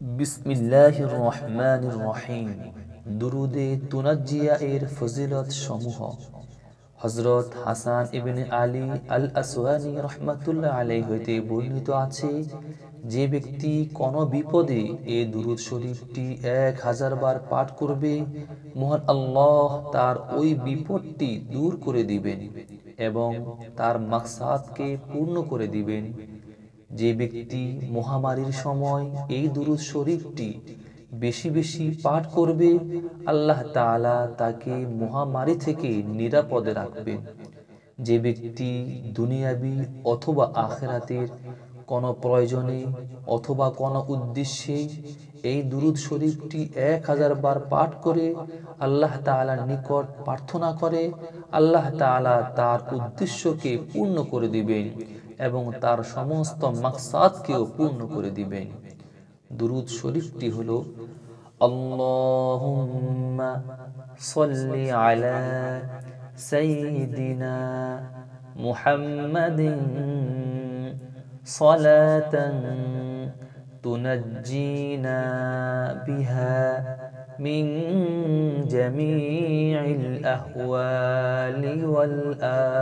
বিসমিল্লাহির রহমানির রহিম। দুরুদে তুনাজ্জিয়া এর ফজিলত সমূহ। হযরত হাসান ইবনে আলী আল আসওয়ানি রাহমাতুল্লাহ আলাইহি হইতে বর্ণিত আছে, যে ব্যক্তি কোন বিপদে এ দুরুদ শরীফটি 1000 বার পাঠ করবে, মহান আল্লাহ তার ওই বিপদটি দূর করে দিবেন এবং তার মাকসাদকে পূর্ণ করে দিবেন। যে ব্যক্তি মহামারীর সময় এই দুরূদ শরীফটি বেশি বেশি পাঠ করবে, আল্লাহ তাআলা তাকে মহামারী থেকে নিরাপদে রাখবেন। যে ব্যক্তি দুনিয়াবি অথবা আখিরাতের কোনো প্রয়োজনে অথবা কোনো উদ্দেশ্যে এই দুরূদ শরীফটি 1000 বার পাঠ করে আল্লাহ তাআলার নিকট প্রার্থনা করে, আল্লাহ তাআলা তার উদ্দেশ্যকে পূর্ণ করে দিবেন এবং তার সমস্ত মাকসাদকেও পূর্ণ করে দিবেন। দুরূদ শরীফটি হলো আল্লাহুম্মা সাল্লি আলা সাইয়্যিদিনা মুহাম্মাদিন সালাতান তুনাজ্জিনা বিহা মিন জামিইল আহওয়ালি ওয়াল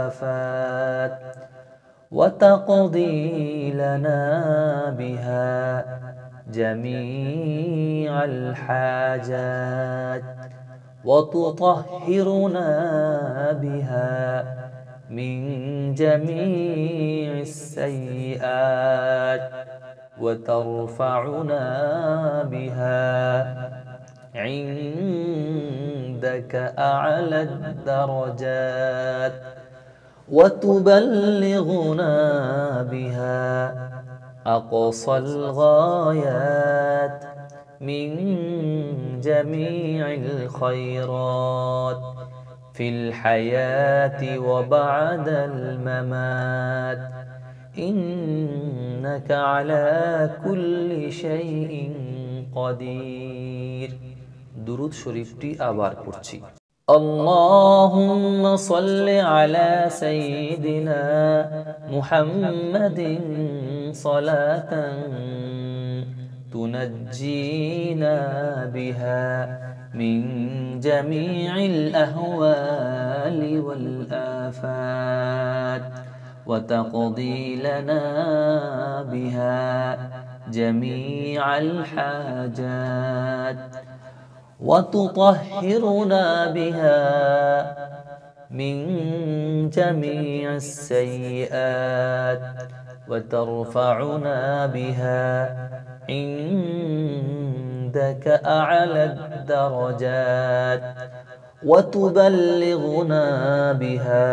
আফাত وتقضي لنا بها جميع الحاجات وتطهرنا بها من جميع السيئات وترفعنا بها عندك أعلى الدرجات وتبلغنا بها أقصى الغايات من جميع الخيرات في الحياة وبعد الممات إنك على كل شيء قدير। দুরূদ শরীফটি আবার পড়ছি। اللهم صل على سيدنا محمد صلاة تنجينا بها من جميع الأهوال والآفات وتقضي لنا بها جميع الحاجات وتطهرنا بها من جميع السيئات وترفعنا بها عندك أعلى الدرجات وتبلغنا بها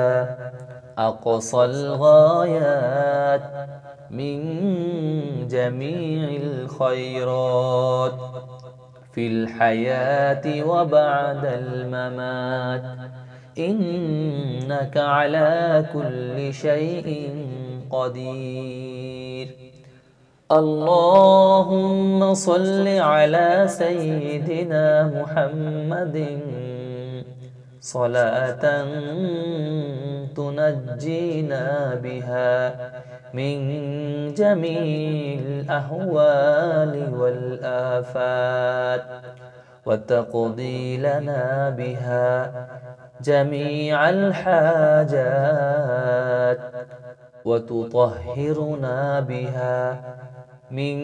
أقصى الغايات من جميع الخيرات في الحياة وبعد الممات إنك على كل شيء قدير। اللهم صل على سيدنا محمد صلاة تنجينا بها من جميع الأهوال والآفات وتقضي لنا بها جميع الحاجات وتطهرنا بها من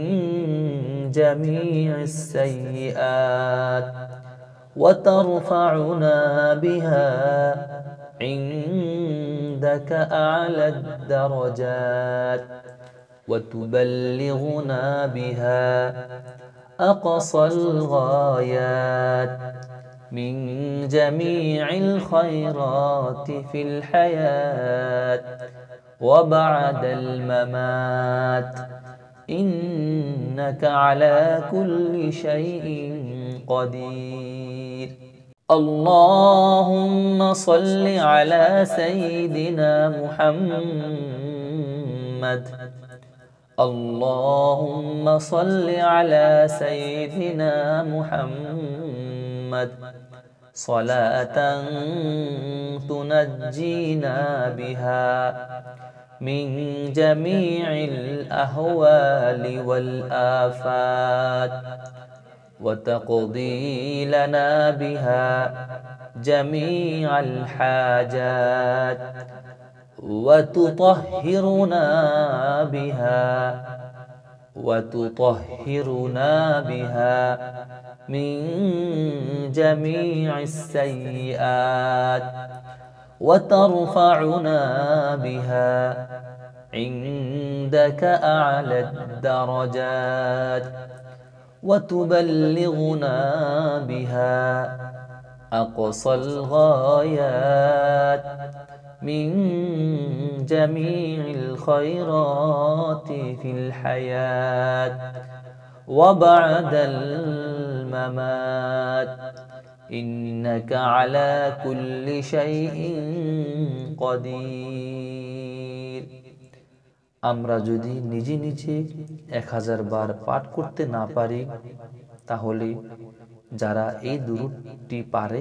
جميع السيئات وترفعنا بها عندك أعلى الدرجات وتبلغنا بها أقصى الغايات من جميع الخيرات في الحياة وبعد الممات إنك على كل شيء قدير۔ اللهم صل على سيدنا محمد اللهم صل على سيدنا محمد صلاة تنجينا بها من جميع الأهوال والآفات وتقضي لنا بها جميع الحاجات وتطهرنا بها من جميع السيئات وترفعنا بها عندك أعلى الدرجات وتبلغنا بها أقصى الغايات من جميع الخيرات في الحياة وبعد الممات إنك على كل شيء قدير। আমরা যদি নিজে নিজে 1000 বার পাঠ করতে না পারি, তাহলে যারা এই দুরূদটি পারে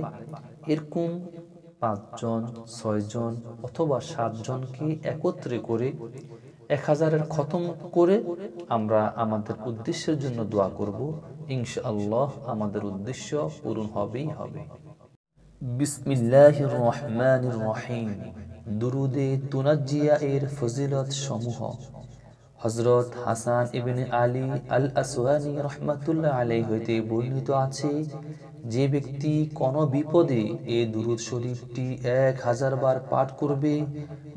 এরকম 5 জন 6 জন অথবা 7 জনকে একত্রে করে 1000-এর খতম করে আমরা আমাদের উদ্দেশ্যের জন্য দোয়া করব। ইনশাআল্লাহ আমাদের উদ্দেশ্য পূরণ হবেই হবে। বিসমিল্লাহির রহমানির রহিম। দুরুদে তুনাজ্জিয়া এর ফজিলত সমূহ। হযরত হাসান ইবনে আলী আল আসওয়ানি রাহমাতুল্লাহ আলাইহি হইতে বর্ণিত আছে, যে ব্যক্তি কোন বিপদে এই দুরূদ শরীফটি 1000 বার পাঠ করবে,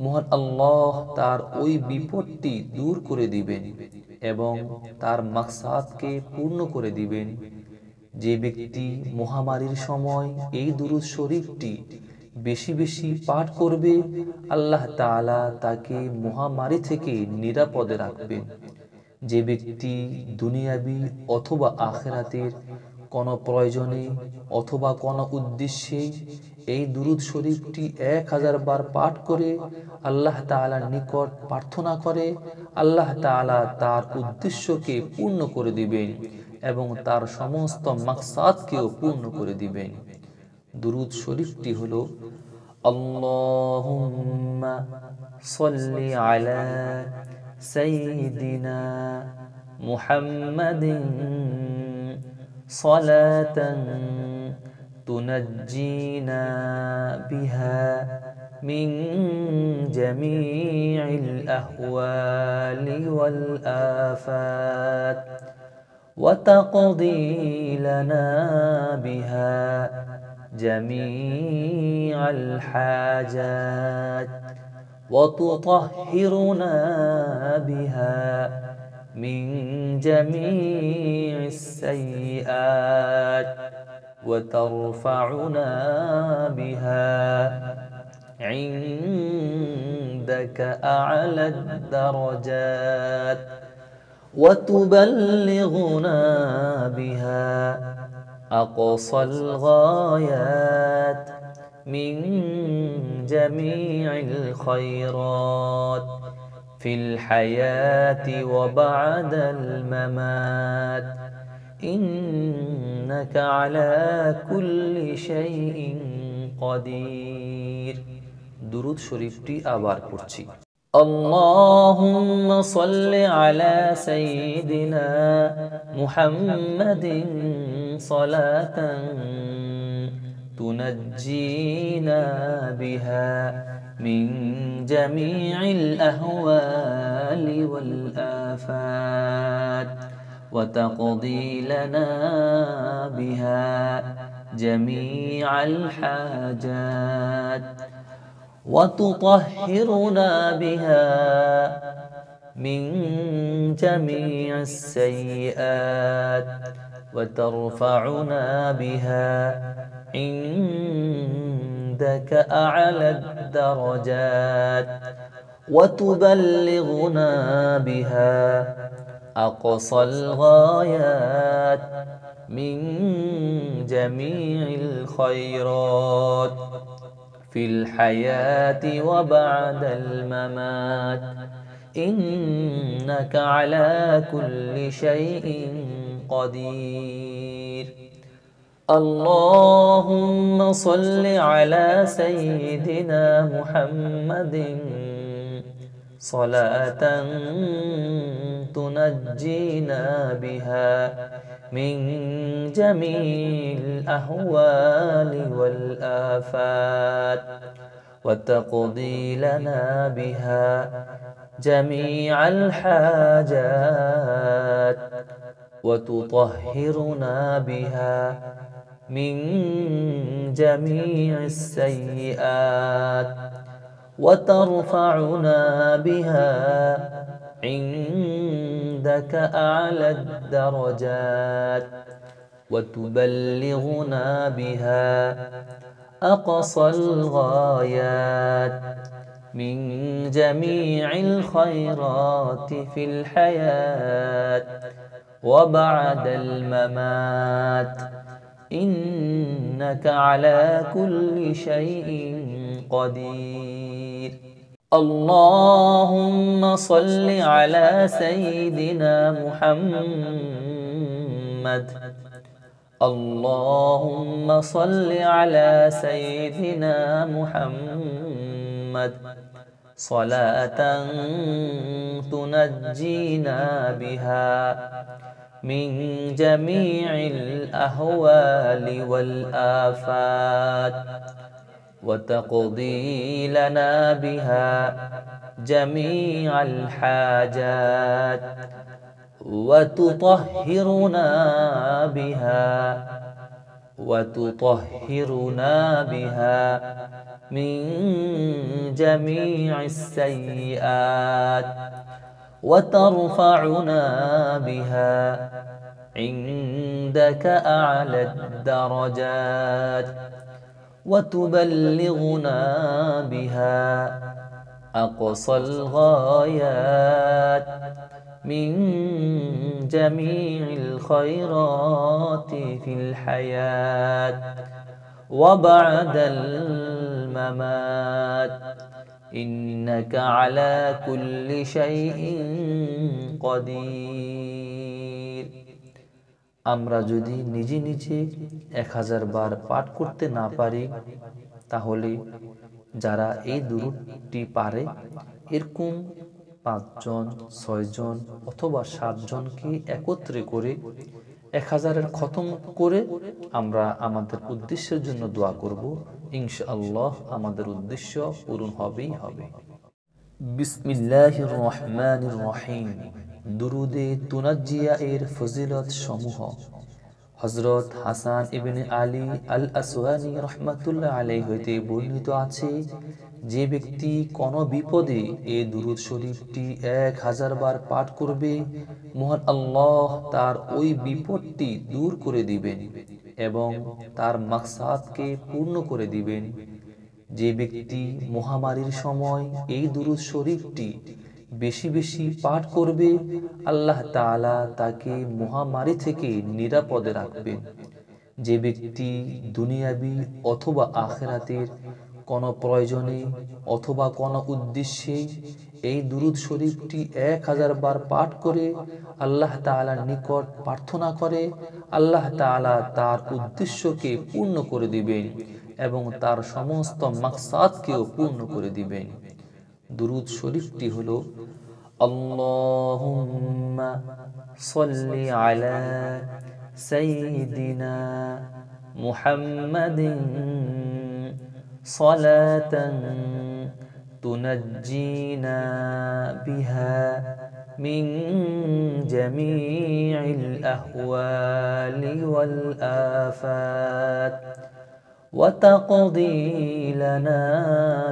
মহান আল্লাহ তার ওই বিপদটি দূর করে দিবেন এবং তার মাকসাদকে পূর্ণ করে দিবেন। যে ব্যক্তি মহামারীর সময় এই দুরূদ শরীফটি বেশি বেশি পাঠ করবে, আল্লাহ তাআলা তাকে মহামারী থেকে নিরাপদে রাখবেন। যে ব্যক্তি দুনিয়াবি অথবা আখিরাতের কোনো প্রয়োজনে অথবা কোনো উদ্দেশ্যে এই দুরূদ শরীফটি 1000 বার পাঠ করে আল্লাহ তাআলার নিকট প্রার্থনা করে, আল্লাহ তাআলা তার উদ্দেশ্যকে পূর্ণ করে দিবেন এবং তার সমস্ত মাকসাদকেও পূর্ণ করে দিবেন। দুরূদ শরীফটি হলো আল্লাহুম্মা সাল্লি আলা সাইয়্যিদিনা মুহাম্মাদিন সালাতান তুনাজ্জিনা বিহা মিন জামিইল আহওয়ালি ওয়াল আফাত وتقضي لنا بها جميع الحاجات وتطهرنا بها من جميع السيئات وترفعنا بها عندك أعلى الدرجات وتبلغنا بها أقصى الغايات من جميع الخيرات في الحياة وبعد الممات إنك على كل شيء قدير। দুরূদ শরীফটি আবার পড়ছি। اللهم صل على سيدنا محمد صلاة تنجينا بها من جميع الأهوال والآفات وتقضي لنا بها جميع الحاجات وتطهرنا بها من جميع السيئات وترفعنا بها عندك أعلى الدرجات وتبلغنا بها أقصى الغايات من جميع الخيرات في الحياة وبعد الممات إنك على كل شيء قدير। اللهم صل على سيدنا محمد صلاة تنجينا بها من جميع الأهوال والآفات وتقضي لنا بها جميع الحاجات وتطهرنا بها من جميع السيئات وترفعنا بها عندك أعلى الدرجات وتبلغنا بها أقصى الغايات من جميع الخيرات في الحياة وبعد الممات إنك على كل شيء قدير. اللهم صل على سيدنا محمد. اللهم صل على سيدنا محمد صلاة تنجينا بها من جميع الأهوال والآفات وتقضي لنا بها جميع الحاجات وتطهرنا بها من جميع السيئات وترفعنا بها عندك أعلى الدرجات وتبلغنا بها أقصى الغايات من جميع الخيرات في الحياة وبعد الممات إنك على كل شيء قدير। আমরা যদি নিজে নিজে 1000 বার পাঠ করতে না পারি, তাহলে যারা এই দুরূদটি পারে এরকম 5 জন 6 জন অথবা 7 জনকে একত্রে করে 1000-এর খতম করে আমরা আমাদের উদ্দেশ্যের জন্য দোয়া করব। ইনশাআল্লাহ আমাদের উদ্দেশ্য পূরণ হবেই হবে। বিসমিল্লাহির রহমানির রহিম। দুরুদে তুনাজ্জিয়া এর ফজিলত সমূহ। হযরত হাসান ইবনে আলী আল আসওয়ানি রাহমাতুল্লাহ আলাইহি হইতে বর্ণিত আছে, যে ব্যক্তি কোনো বিপদে এই দুরূদ শরীফটি 1000 বার পাঠ করবে, মহান আল্লাহ তার ওই বিপদটি দূর করে দিবেন এবং তার মাকসাদকে পূর্ণ করে দিবেন। যে ব্যক্তি মহামারীর সময় এই দুরূদ শরীফটি বেশি বেশি পাঠ করবে, আল্লাহ তাআলা তাকে মহামারী থেকে নিরাপদে রাখবেন। যে ব্যক্তি দুনিয়াবি অথবা আখিরাতের কোনো প্রয়োজনে অথবা কোনো উদ্দেশ্যে এই দুরূদ শরীফটি 1000 বার পাঠ করে আল্লাহ তাআলার নিকট প্রার্থনা করে, আল্লাহ তাআলা তার উদ্দেশ্যকে পূর্ণ করে দিবেন এবং তার সমস্ত মাকসাদকেও পূর্ণ করে দিবেন। দুরূদ শরীফটি হলো আল্লাহুম্মা সাল্লি আলা সাইয়্যিদিনা মুহাম্মাদিন সালাতান তুনাজ্জিনা বিহা মিন জামিইল আহওয়ালি ওয়াল আফাত وتقضي لنا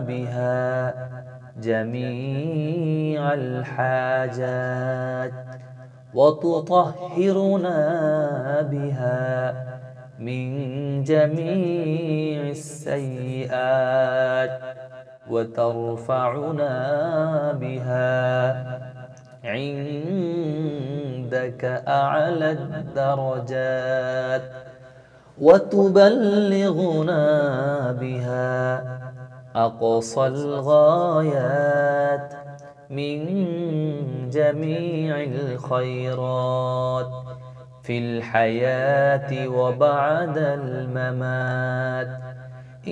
بها جميع الحاجات وتطهرنا بها من جميع السيئات وترفعنا بها عندك أعلى الدرجات وتبلغنا بها أقصى الغايات من جميع الخيرات في الحياة وبعد الممات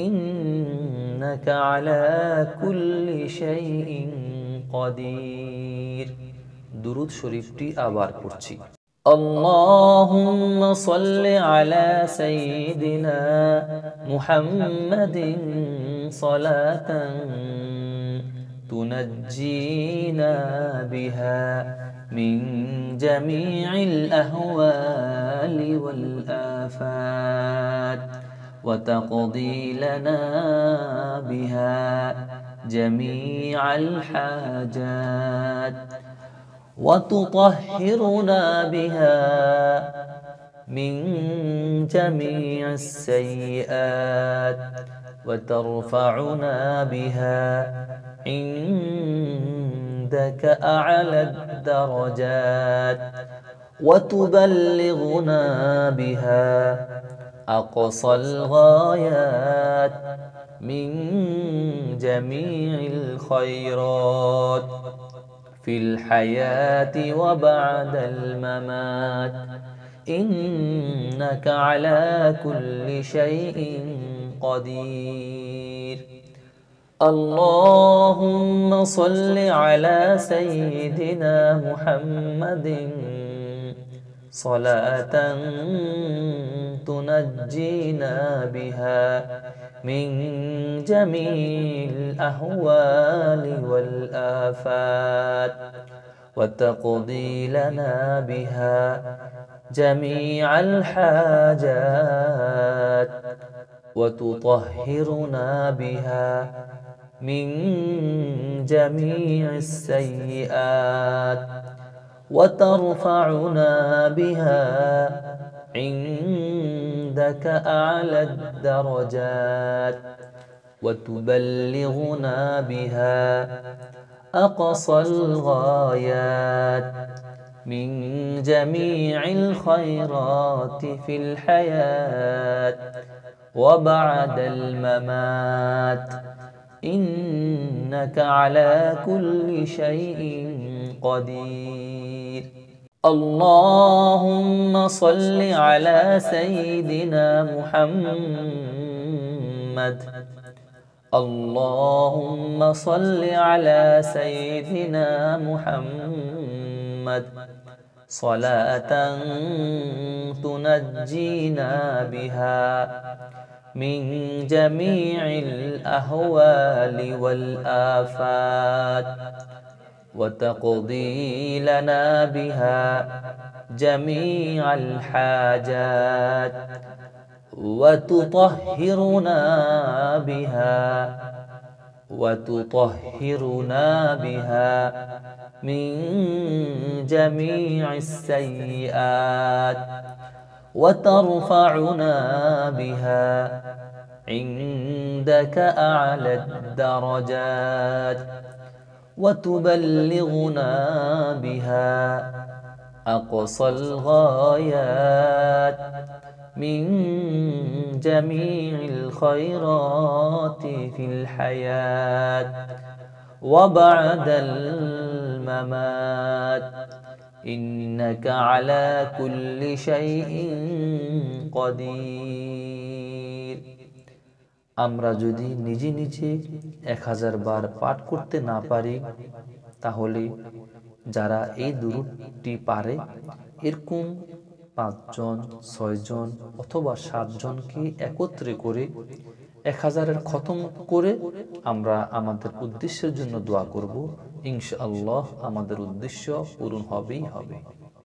إنك على كل شيء قدير দুরূদ শরীফটি আবার পড়ছি اللهم صل على سيدنا محمد صلاة تنجينا بها من جميع الأهوال والآفات وتقضي لنا بها جميع الحاجات وتطهرنا بها من جميع السيئات وترفعنا بها عندك أعلى الدرجات وتبلغنا بها أقصى الغايات من جميع الخيرات في الحياة وبعد الممات إنك على كل شيء قدير اللهم صل على سيدنا محمد صلاة تنجينا بها من جميع الأهوال والآفات وتقضي لنا بها جميع الحاجات وتطهرنا بها من جميع السيئات وترفعنا بها عندك أعلى الدرجات وتبلغنا بها أقصى الغايات من جميع الخيرات في الحياة وبعد الممات إنك على كل شيء قدير اللهم صل على سيدنا محمد اللهم صل على سيدنا محمد صلاة تنجينا بها من جميع الأهوال والآفات وتقضي لنا بها جميع الحاجات وتطهرنا بها من جميع السيئات وترفعنا بها عندك أعلى الدرجات وتبلغنا بها أقصى الغايات من جميع الخيرات في الحياة وبعد الممات إنك على كل شيء قدير আমরা যদি নিজে নিজে 1000 বার পাঠ করতে না পারি তাহলে যারা এই দুরূদটি পারে এরকম 5 জন 6 জন অথবা 7 জনকে একত্রে করে 1000-এর খতম করে আমরা আমাদের উদ্দেশ্যের জন্য দোয়া করব ইনশাআল্লাহ আমাদের উদ্দেশ্য পূরণ হবেই হবে